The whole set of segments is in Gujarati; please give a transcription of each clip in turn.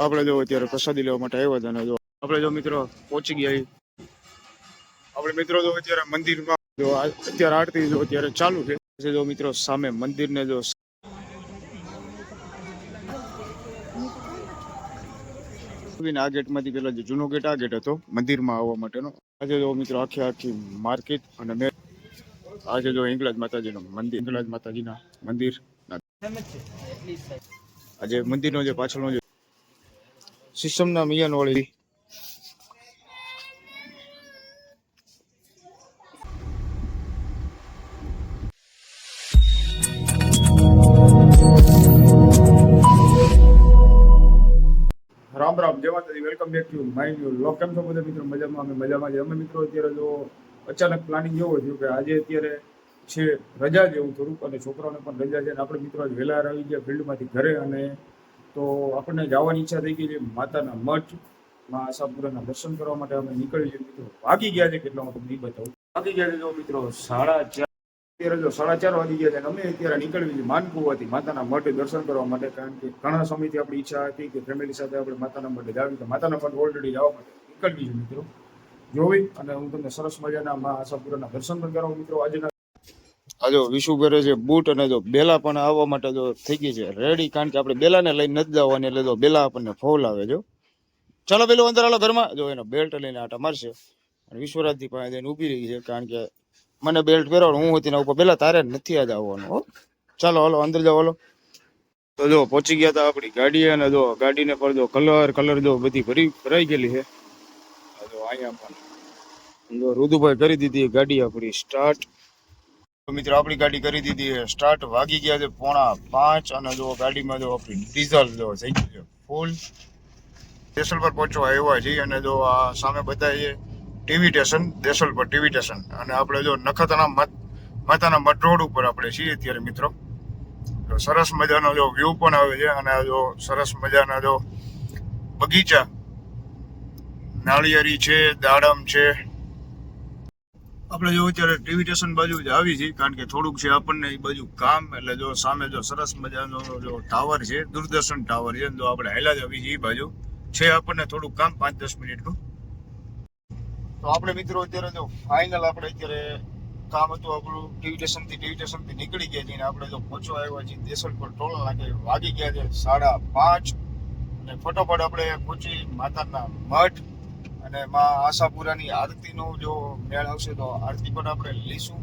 આપણે જો અત્યારે પ્રસાદી લેવા માટે આવ્યા હતા ને જો આપણે જો મિત્રો પહોંચી ગયા. આપણે મિત્રો જો અત્યારે મંદિરમાં જો અત્યારે આરતી જો અત્યારે ચાલુ છે. જો મિત્રો સામે મંદિરને જો આ ગેટમાંથી પેલા જે જૂનો ગેટ આ ગેટ હતો મંદિરમાં આવવા માટેનો. આજે જો મિત્રો આખી માર્કેટ અને આજે જો હિંગળાજ માતાજીનું મંદિર, હિંગળાજ માતાજીના મંદિર આજે મંદિરનો જે પાછળનો જે સિસ્ટમના મિયાન વાળી રામ રામ જય માતાજી. Welcome back to my new vlog. કેમ છો બધા મિત્રો? મજામાં? અમે મજામાં છીએ. અમે મિત્રો અત્યારે જો અચાનક પ્લાનિંગ એવો થયું કે આજે અત્યારે છે રજા જેવું થોડુંક અને છોકરાઓને પણ રજા છે અને આપણે મિત્રો આજ વહેલા આવી ગયા ફિલ્ડમાંથી ઘરે. અને તો આપણને જવાની ઈચ્છા થઈ ગઈ છે માતાના મઠમાં આશાપુરાના દર્શન કરવા માટે. અમે નીકળી છીએ મિત્રો. વાગી ગયા છે કેટલા હું તમને નહીં બતાવું. વાગી ગયા છે જો મિત્રો 4:30. અત્યારે જો 4:30 વાગી ગયા છે અને અમે અત્યારે નીકળવી છે માનકુવાથી માતાના મઠે દર્શન કરવા માટે. કારણ કે ઘણા સમયથી આપણી ઈચ્છા હતી કે ફેમિલી સાથે આપણે માતાના મઠે જાવી. તો માતાના મઠ ઓલરેડી જવા માટે નીકળવી છે મિત્રો. જોઈ અને હું તમને સરસ મજાના મા આશાપુરાના દર્શન પણ કરાવું મિત્રો. આજો વિશુ પહેરે છે બૂટ અને જો બેલા પણ આવવા માટે જો થઈ ગઈ છે રેડી. કારણ કે આપણે બેલાને લઈને નથી જવાની એટલે જો બેલા આપણને ફોલ આવે. જો ચાલો બેલો અંદર હાલો ઘરમાં. જો એનો બેલ્ટ લઈને આટા મારશે અને વિશ્વરાજથી પાસે જઈને ઊભી રહી છે. કારણ કે મને બેલ્ટ પહેરવાનું હું હતી ને ઉપર પેલા તારે નથી આજ આવવાનું. ચાલો હાલો અંદર જાઓ હાલો. તો જો પહોંચી ગયા હતા આપણી ગાડી અને જો ગાડીને પર જો કલર જો બધી ભરાઈ ગયેલી છે. જો અહીંયા પણ જો રુદુભાઈ કરી દીધી ગાડી આપણી સ્ટાર્ટ. મિત્રો આપણી ગાડી કરી દીધી સ્ટાર્ટ. વાગી ગયા છે 4:45 અને જો ગાડીમાં જો આપણી ડીઝલ જો થઈ ગયું છે ફૂલ. દેસલ પર પહોંચવા આવ્યા છીએ અને જો આ સામે બતાવીએ ટીવી સ્ટેશન, દેસલ પર ટીવી સ્ટેશન. અને આપણે જો નખત્રાણા માતાના મઠ રોડ ઉપર આપણે છીએ અત્યારે મિત્રો. સરસ મજાનો જો વ્યૂ પણ આવે છે અને જો સરસ મજાના જો બગીચા, નાળિયેરી છે, દાડમ છે. આપણે જો અત્યારે ટીવી સ્ટેશન બાજુ જ આવી છીએ કારણ કે થોડુંક છે આપણને એ બાજુ કામ. એટલે જો સામે જો સરસ મજાનો જો ટાવર છે, દૂરદર્શન ટાવર છે. જો આપણે હેલા જ આવી છીએ એ બાજુ છે આપણને થોડુંક કામ 5-10 મિનિટનું. તો આપણે મિત્રો અત્યારે જો ફાઇનલ આપણે અત્યારે કામ હતું આપણું ટીવી સ્ટેશનથી નીકળી ગયા છીએ. આપણે જો પહોંચવા આવ્યા છીએ દેસલ પર ટોલ નાકે. વાગી ગયા છે 5:30 અને ફટોફટ આપણે પહોંચી માતાના મઠ. અને માં આશાપુરાની આરતીનો જો મેળ આવશે તો આરતી પણ આપણે લઈશું.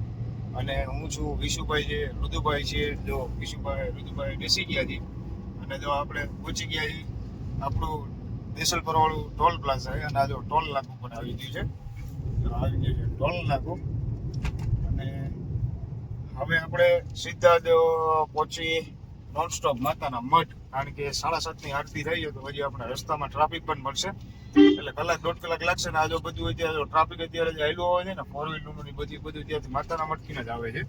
અને હું છું વિશુભાઈ છે, રુદુભાઈ છે. જો રુદુભાઈ બેસી ગયા છે અને જો આપણે પહોંચી ગયા છીએ આપણું દેસલ પર વાળું ટોલ પ્લાઝા છે. અને આ જો ટોલ નાકું પણ આવી ગયું છે ટોલ નાકું. અને હવે આપણે સીધા જ પહોંચી નોનસ્ટોપ માતાના મઠ. કારણ કે 7:30ની આરતી થઈ તો હજી આપણે રસ્તામાં ટ્રાફિક પણ મળશે એટલે 1-1.5 કલાક લાગશે. ને આ જો બધું અત્યારે ટ્રાફિક અત્યારે જે હાલ્યો હોય છે ને 4 વ્હીલર ની બધું ત્યાંથી માતાના મઠથી જ આવે છે.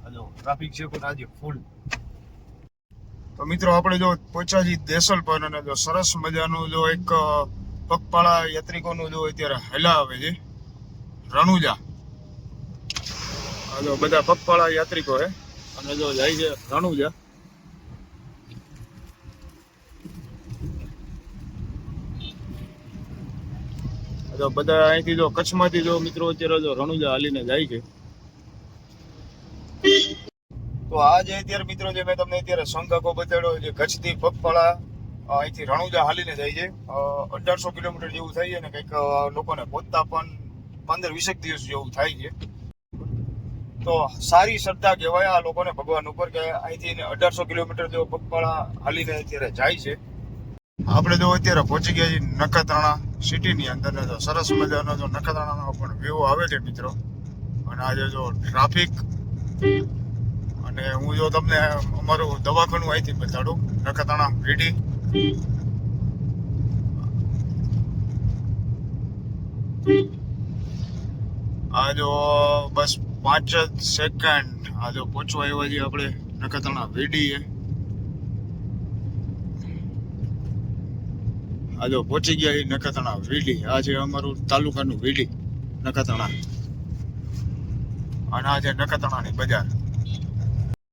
આ જો ટ્રાફિક છે પણ આજે ફૂલ. તો મિત્રો આપણે જો પહોંચ્યા છીએ દેસલ પર અને જો સરસ મજાનું જો એક પગપાળા યાત્રિકોનું જો અત્યારે હેલા આવે છે રણુજા. આ જો બધા પગપાળા યાત્રિકો છે અને જો જાય છે રણુજા. જો બધા અહીંથી જો કચ્છમાંથી જો મિત્રો અત્યારે જો રણુજા હાલીને જાય છે. તો આ જે અત્યારે મિત્રો જે મેં તમને અત્યારે સંઘાકો બતાડ્યો જે કચ્છથી પગપાળા અહીંથી રણુજા હાલીને જાય છે. 1800 કિલોમીટર જેવું થાય છે ને કંઈક લોકોને પહોંચતા પણ 15-20 દિવસ જેવું થાય છે. તો સારી શ્રદ્ધા કહેવાય આ લોકોને ભગવાન ઉપર કે અહીંથી 1800 કિલોમીટર જેવો પગપાળા હાલીને અત્યારે જાય છે. આપણે જો અત્યારે પહોંચી ગયા છીએ નખત્રાણા સિટીની અંદર. જો સરસ મજાનો જો નખત્રાણાનો પણ વ્યૂ આવે છે મિત્રો. અને આજે જો ટ્રાફિક અને હું જો તમને અમારું દવાખાનું અહીંથી બતાડું નખત્રાણા વીડી. આ જો બસ 5 સેકન્ડ આ જો પહોંચવા આવ્યા છીએ આપણે નખત્રાણા વીડી. આ જો પહોંચી ગયા નખત્રાણા વીડી. આ છે અમારું તાલુકાનું વીડી નખત્રાણા. અને આ છે નખત્રાણાની બજાર.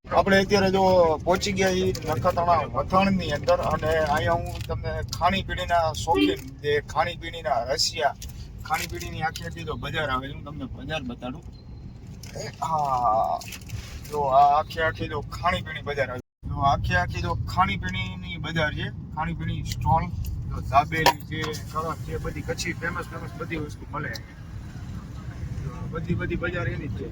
આપણે અત્યારે જો પહોંચી ગયા છીએ નખત્રાણા વથાણની અંદર, અને અહીંયા હું તમને ખાણીપીણીના શોખીન જે ખાણીપીણીના રશિયા ખાણીપીણીની આખી આખી જો બજાર આવે છે, હું તમને બજાર બતાડું. હા, જો આ આખી આખી જો ખાણીપીણી બજાર આવે, જો આખી આખી જો ખાણીપીણીની બજાર છે, ખાણીપીણી સ્ટોલ, જો દાબેલી છે, કડક છે, બધી કચ્છી ફેમસ બધી વસ્તુ મળે. બધી બજાર એની જ છે.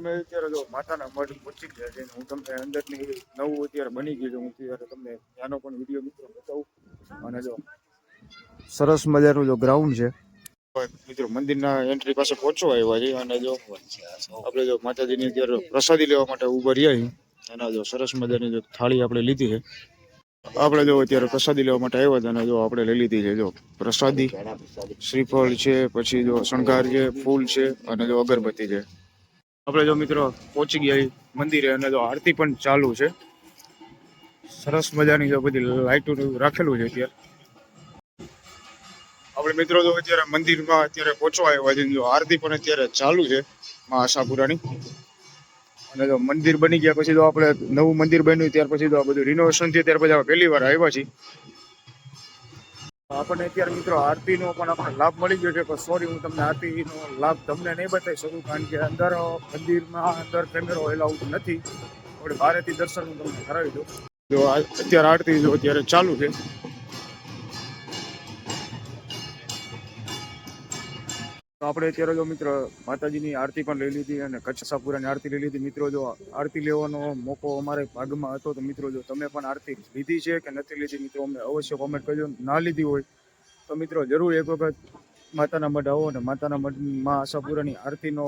અમે અત્યારે જો માતાના મઢ પહોંચી ગયા છે. હું તમને અંદરની નવું અત્યારે બની ગયું છે, હું ત્યારે તમને ત્યાંનો પણ વિડીયો મિત્રો બતાવું. અને જો સરસ મજાનું જો ગ્રાઉન્ડ છે મિત્રો, મંદિરના એન્ટ્રી પાસે પહોંચવા આવ્યા છે. અને જો આપણે જો માતાજીની અત્યારે પ્રસાદી લેવા માટે ઉભા રહ્યા છીએ. અને જો સરસ મજાની જો થાળી આપણે લીધી છે. આપણે જો અત્યારે પ્રસાદી લેવા માટે આવ્યા હતા, અને જો આપણે લઈ લીધી છે જો પ્રસાદી. શ્રીફળ છે, પછી જો શણગાર છે, ફૂલ છે, અને જો અગરબત્તી છે. આપણે જો મિત્રો પહોંચી ગયા મંદિરે, અને જો આરતી પણ ચાલુ છે. સરસ મજાની જો બધી લાઈટો રાખેલું છે. અત્યારે આપણે મિત્રો જો અત્યારે મંદિરમાં અત્યારે પહોંચવા આવ્યા છે. જો આરતી પણ અત્યારે ચાલુ છે માં આશાપુરાની. અને જો મંદિર બની ગયા પછી તો આપણે નવું મંદિર બન્યું ત્યાર પછી તો આ બધું રિનોવેશન થયું ત્યાર પછી પહેલી વાર આવ્યા છીએ. આપણને અત્યારે મિત્રો આરતીનો પણ આપણને લાભ મળી ગયો છે. પણ સોરી, હું તમને આરતીનો લાભ તમને નહીં બતાવી શકું, કારણ કે અંદર મંદિરમાં અંદર કેમેરો એલાઉડ નથી. આપણે બહારેથી દર્શન હું તમને કરાવી દઉં. જો અત્યારે આરતી જો અત્યારે ચાલુ છે. તો આપણે અત્યારે જો મિત્રો માતાજીની આરતી પણ લઈ લીધી, અને કચ્છ આશાપુરાની આરતી લઈ લીધી. મિત્રો જો આરતી લેવાનો મોકો અમારે ભાગમાં હતો, તો મિત્રો જો તમે પણ આરતી લીધી છે કે નથી લીધી, મિત્રો અમને અવશ્ય કોમેન્ટ કરજો. ના લીધી હોય તો મિત્રો જરૂર એક વખત માતાના મઢ આવો, અને માતાના મઢમાં આશાપુરાની આરતીનો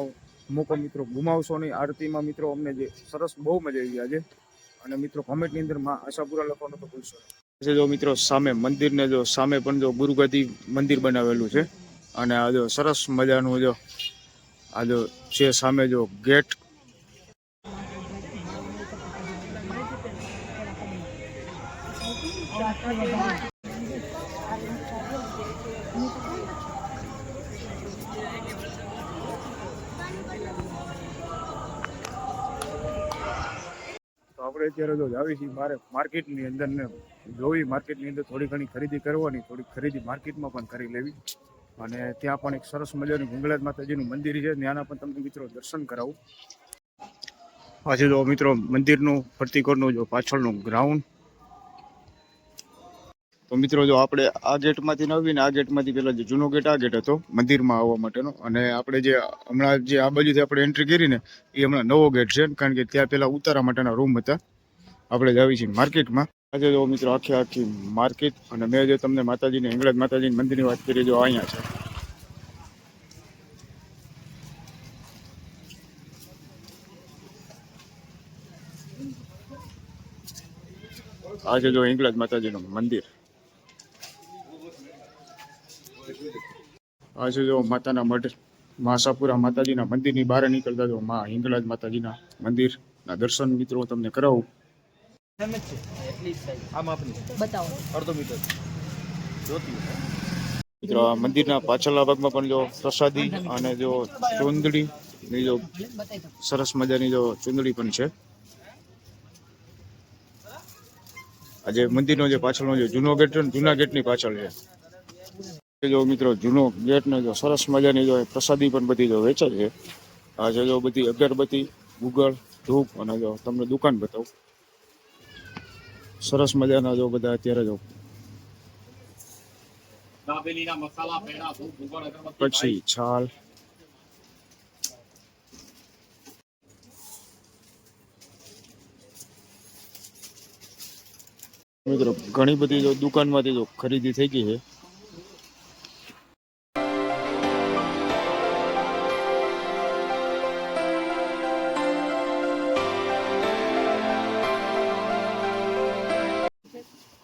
મોકો મિત્રો ગુમાવશો નહીં. આરતીમાં મિત્રો અમને જે સરસ બહુ મજા આવી આજે. અને મિત્રો કોમેન્ટની અંદર માં આશાપુરા લખવાનું તો ભૂલશો નહીં. જો મિત્રો સામે મંદિરને જો સામે પણ જો ગુરુગાદી મંદિર બનાવેલું છે. અને આ જો સરસ મજાનું જો આ જો છે સામે જો ગેટ. તો આપણે અત્યારે જો જાવી છીએ મારે માર્કેટની અંદર ને જોઈ, માર્કેટની અંદર થોડી ઘણી ખરીદી કરવાની, થોડી ખરીદી માર્કેટમાં પણ કરી લેવી. અને ત્યાં પણ એક સરસ મજાનું ગુંગળાજ માતાજીનું મંદિર છે, ત્યાંના પણ તમને મિત્રો દર્શન કરાવું. આજે જો મિત્રો મંદિરનું ફરતીકોરનું જો પાછળનું ગ્રાઉન્ડ. તો મિત્રો જો આપણે આ ગેટમાંથી નવીને આ ગેટમાંથી પેલા જે જૂનો ગેટ આ ગેટ હતો મંદિરમાં આવવા માટેનો, અને આપણે જે હમણાં જે આ બાજુથી આપણે એન્ટ્રી કરી ને એ હમણાં નવો ગેટ છે, કારણ કે ત્યાં પેલા ઉતારા માટેના રૂમ હતા. આપણે જ આવી છીએ માર્કેટમાં. આજે જો મિત્રો આખી માર્કેટ, અને મેં જે તમને માતાજીની હિંગળાજ માતાજીની મંદિરની વાત કરી, જો અહીંયા છે. આજે જો હિંગળાજ માતાજીનું મંદિર. આજે જો માતાના મઢ માં આશાપુરા માતાજીના મંદિરની બહાર નીકળતા જો માં હિંગળાજ માતાજીના મંદિરના દર્શન મિત્રો તમને કરાવું. મિત્રો આ મંદિરના પાછળના ભાગમાં પણ જો પ્રસાદી અને જો ચુંદડી ની જો સરસ મજાની જો ચુંદડી પણ છે. આજે મંદિરનો જે પાછળનો જે જૂનો ગેટ છે ને, જૂના ગેટની પાછળ છે. જો મિત્રો જૂનો ગેટ ને જો સરસ મજાની જો પ્રસાદી પણ બધી જો વેચાય છે. આ છે જો બધી અગરબત્તી, ગુગળ, ધૂપ અને જો તમને દુકાન બતાવું. સરસ મજાના જો બધા અત્યારે જો પછી છાલ મિત્રો ઘણી બધી જો દુકાનમાંથી જો ખરીદી થઈ ગઈ છે.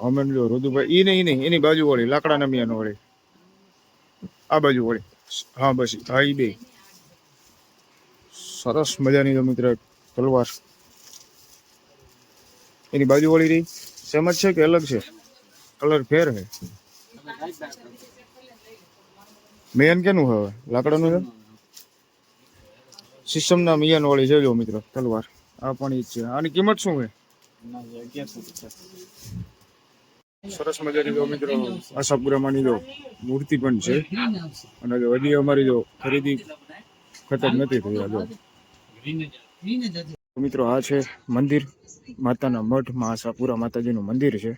અમે જો રુદુભાઈ ઈ નહીં એની બાજુ વાળી લાકડાના મિયાનો વાળી આ બાજુ વાળી હા બસ હા ઈ બે સરસ મજાની જો મિત્ર તલવાર એની બાજુ વાળી રહી સેમ જ છે કે અલગ છે કલર ફેર છે મેન કેનું હવે લાકડાનું છે સિસ્ટમના મિયાન વાળી છે જો મિત્ર તલવાર આ પણ ઈ જ છે આની કિંમત શું છે સરસ મજાની જો મિત્રો આશાપુરામાંની જો મૂર્તિ પણ છે અને જો હજી અમારી જો ખરીદી ખતમ નથી થઈ જો મિત્રો આ છે મંદિર માતાના મઠ માં આશાપુરા માતાજીનું મંદિર છે.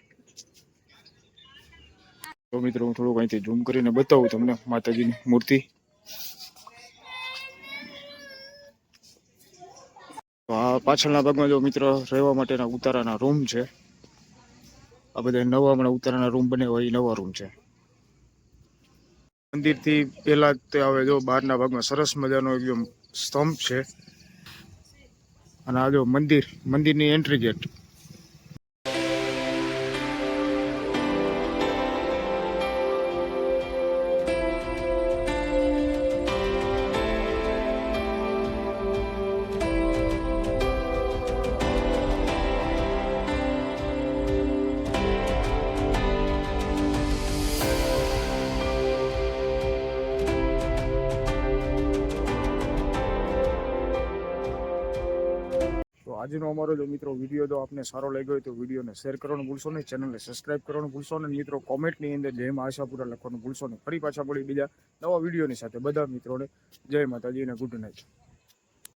તો મિત્રો હું થોડુંક અહીંથી ઝૂમ કરીને બતાવું તમને માતાજીની મૂર્તિ. તો આ પાછળના ભાગમાં જો મિત્રો રહેવા માટેના ઉતારાના રૂમ છે. આ બધા નવા હમણાં ઉતારાના રૂમ બને હોય એ નવા રૂમ છે. મંદિરથી પહેલા તે આવે જો બહારના ભાગમાં સરસ મજાનો એકદમ સ્તંભ છે અને આ જો મંદિરની એન્ટ્રી ગેટ. આજનો અમારો જો મિત્રો વિડીયો જો આપને સારો લાગ્યો હોય તો વિડીયોને શેર કરવાનું ભૂલશો નહીં, ચેનલને સબસ્ક્રાઇબ કરવાનું ભૂલશો નહીં. મિત્રો કોમેન્ટની અંદર જય મા આશાપુરા લખવાનું ભૂલશો નહીં. ફરી પાછા પડી બીજા નવા વિડીયોની સાથે બધા મિત્રોને જય માતાજી અને ગુડ નાઇટ.